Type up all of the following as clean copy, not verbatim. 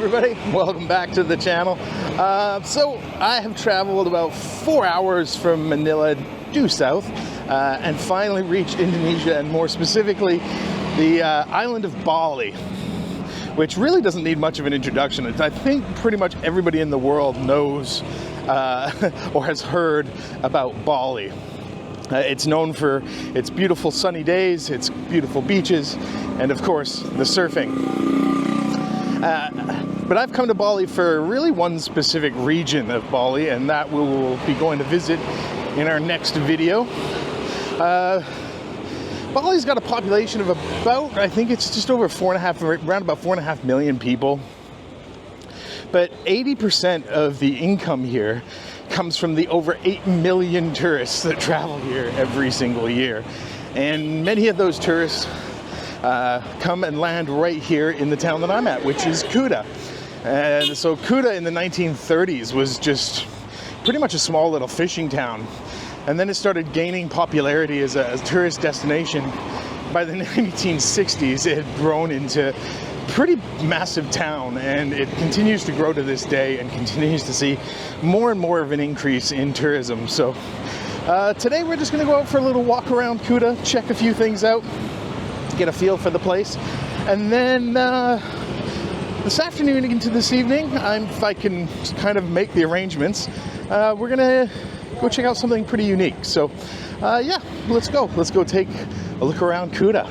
everybody, welcome back to the channel. So I have traveled about 4 hours from Manila due south and finally reached Indonesia, and more specifically the island of Bali, which really doesn't need much of an introduction. I think pretty much everybody in the world knows or has heard about Bali. It's known for its beautiful sunny days, its beautiful beaches, and of course the surfing. But I've come to Bali for really one specific region of Bali, and that we will be going to visit in our next video. Bali's got a population of about, I think it's just over around about 4.5 million people. But 80% of the income here comes from the over 8 million tourists that travel here every single year. And many of those tourists come and land right here in the town that I'm at, which is Kuta. And so Kuta in the 1930s was just pretty much a small little fishing town. And then it started gaining popularity as a tourist destination. By the 1960s, it had grown into a pretty massive town, and it continues to grow to this day and continues to see more and more of an increase in tourism. So today we're just going to go out for a little walk around Kuta, check a few things out, get a feel for the place, and then this afternoon into this evening, if I can kind of make the arrangements, we're gonna go check out something pretty unique. So yeah, let's go take a look around Kuta.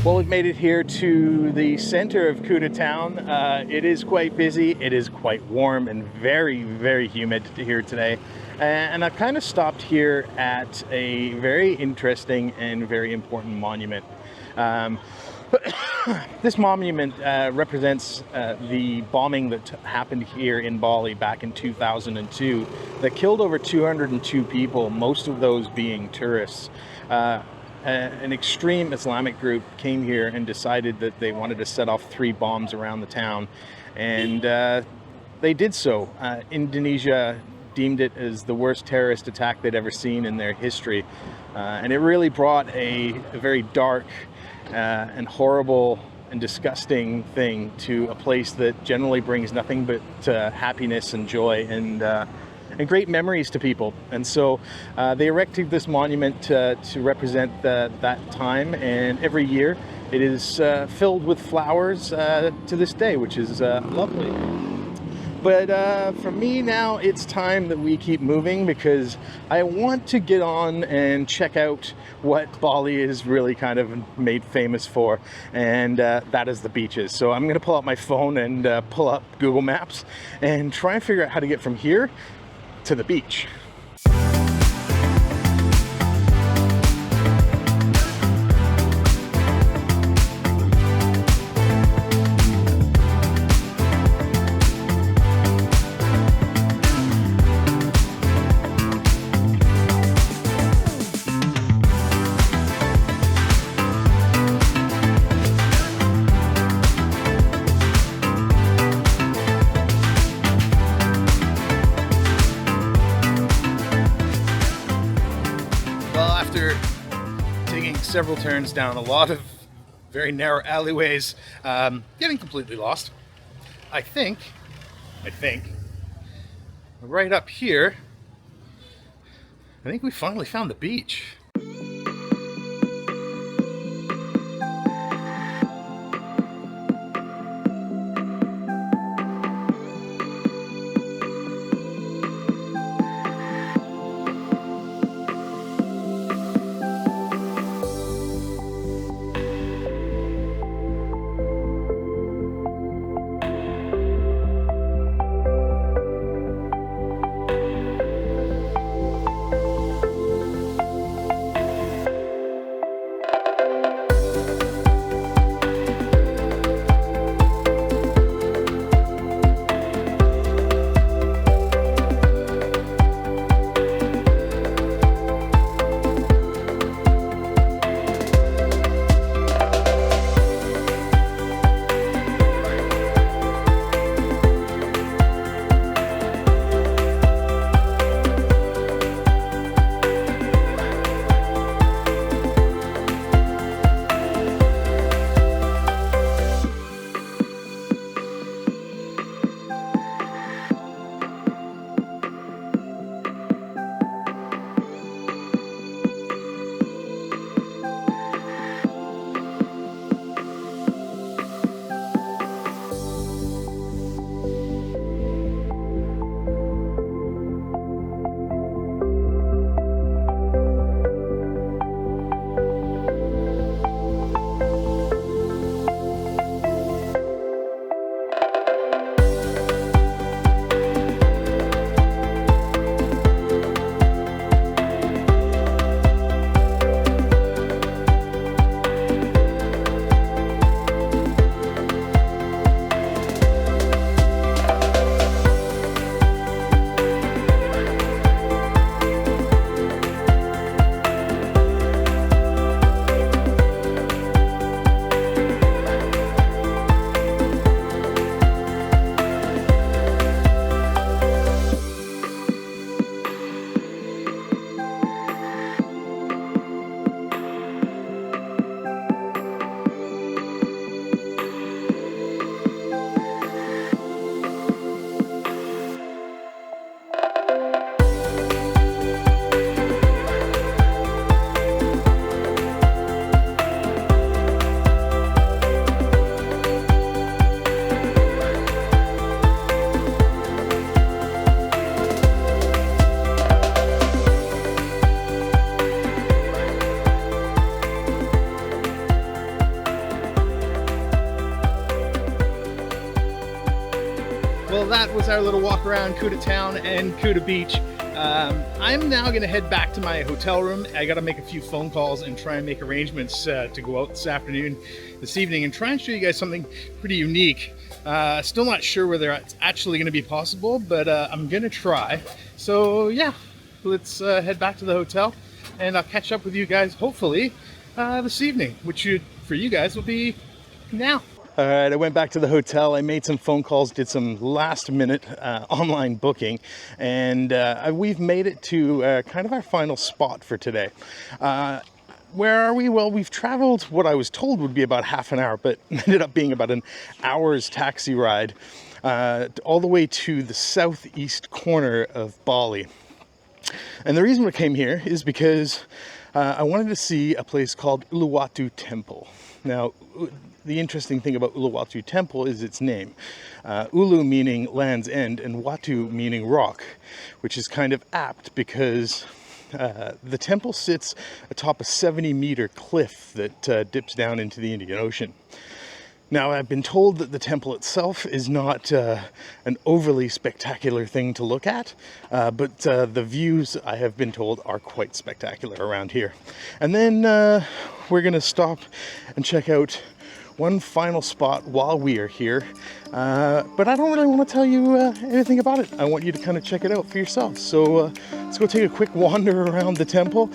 Well, we've made it here to the center of Kuta town. It is quite busy, it is quite warm and very, very humid here today. And I've kind of stopped here at a very interesting and very important monument. This monument represents the bombing that happened here in Bali back in 2002 that killed over 202 people, most of those being tourists. An extreme Islamic group came here and decided that they wanted to set off 3 bombs around the town, and they did so. Indonesia deemed it as the worst terrorist attack they'd ever seen in their history. And it really brought a very dark and horrible and disgusting thing to a place that generally brings nothing but happiness and joy and great memories to people. And so they erected this monument to represent that time, and every year it is filled with flowers to this day, which is lovely. But for me now, it's time that we keep moving, because I want to get on and check out what Bali is really kind of made famous for, and that is the beaches. So I'm gonna pull out my phone and pull up Google Maps and try and figure out how to get from here to the beach. Several turns down a lot of very narrow alleyways, getting completely lost. I think right up here, I think we finally found the beach. Well, that was our little walk around Kuta town and Kuta beach. I'm now going to head back to my hotel room. I got to make a few phone calls and try and make arrangements to go out this evening, and try and show you guys something pretty unique. Still not sure whether it's actually going to be possible, but I'm going to try. So yeah, let's head back to the hotel, and I'll catch up with you guys hopefully this evening, which for you guys will be now. All right, I went back to the hotel. I made some phone calls, did some last minute online booking, and we've made it to kind of our final spot for today. Where are we? Well, we've traveled what I was told would be about half an hour, but ended up being about an hour's taxi ride all the way to the southeast corner of Bali. And the reason we came here is because I wanted to see a place called Uluwatu Temple. Now, the interesting thing about Uluwatu Temple is its name. Ulu meaning land's end and Watu meaning rock, which is kind of apt because the temple sits atop a 70-meter cliff that dips down into the Indian Ocean. Now, I've been told that the temple itself is not an overly spectacular thing to look at, but the views, I have been told, are quite spectacular around here. And then we're going to stop and check out one final spot while we are here, but I don't really want to tell you anything about it. I want you to kind of check it out for yourself. So let's go take a quick wander around the temple,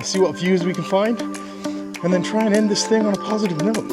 see what views we can find, and then try and end this thing on a positive note.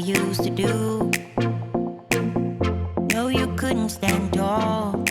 used to do. No, you couldn't stand tall.